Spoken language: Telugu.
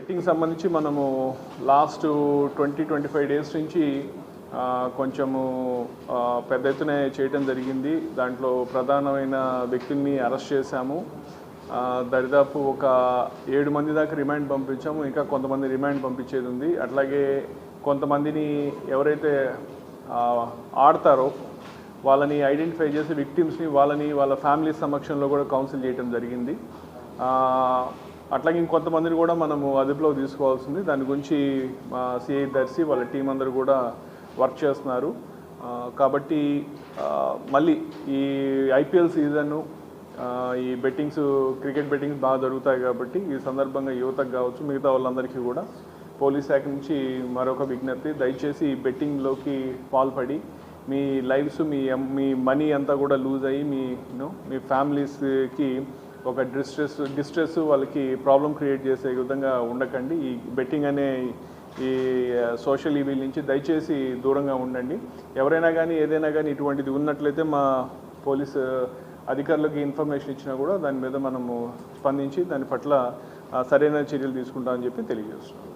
బెట్టింగ్ సంబంధించి మనము లాస్ట్ 20-25 డేస్ నుంచి కొంచెము పెద్ద ఎత్తున చేయడం జరిగింది. దాంట్లో ప్రధానమైన వ్యక్తుల్ని అరెస్ట్ చేశాము. దరిదాపు ఒక 7 మంది దాకా రిమాండ్ పంపించాము. ఇంకా కొంతమంది రిమాండ్ పంపించేది ఉంది. అట్లాగే కొంతమందిని ఎవరైతే ఆడతారో వాళ్ళని ఐడెంటిఫై చేసి విక్టిమ్స్ని వాళ్ళ ఫ్యామిలీ సమక్షంలో కూడా కౌన్సిల్ చేయడం జరిగింది. అట్లాగే ఇంకొంతమందిని కూడా మనము అదుపులో తీసుకోవాల్సింది. దాని గురించి మా సిఐ దర్శి వాళ్ళ టీం అందరూ కూడా వర్క్ చేస్తున్నారు. కాబట్టి మళ్ళీ ఈ ఐపీఎల్ సీజను ఈ బెట్టింగ్స్ క్రికెట్ బెట్టింగ్స్ బాగా జరుగుతాయి కాబట్టి ఈ సందర్భంగా యువతకు కావచ్చు మిగతా వాళ్ళందరికీ కూడా పోలీస్ శాఖ నుంచి మరొక విజ్ఞప్తి, దయచేసి బెట్టింగ్లోకి పాల్పడి మీ లైఫ్స్ మీ మనీ అంతా కూడా లూజ్ అయ్యి మీ ఫ్యామిలీస్కి ఒక డిస్ట్రెస్ వాళ్ళకి ప్రాబ్లం క్రియేట్ చేసే విధంగా ఉండకండి. ఈ బెట్టింగ్ అనే ఈ సోషల్ ఈవిల్ నుంచి దయచేసి దూరంగా ఉండండి. ఎవరైనా కానీ ఏదైనా కానీ ఇటువంటిది ఉన్నట్లయితే మా పోలీస్ అధికారులకు ఇన్ఫర్మేషన్ ఇచ్చినా కూడా దాని మీద మనము స్పందించి దాని పట్ల సరైన చర్యలు తీసుకుంటామని చెప్పి తెలియజేస్తున్నాం.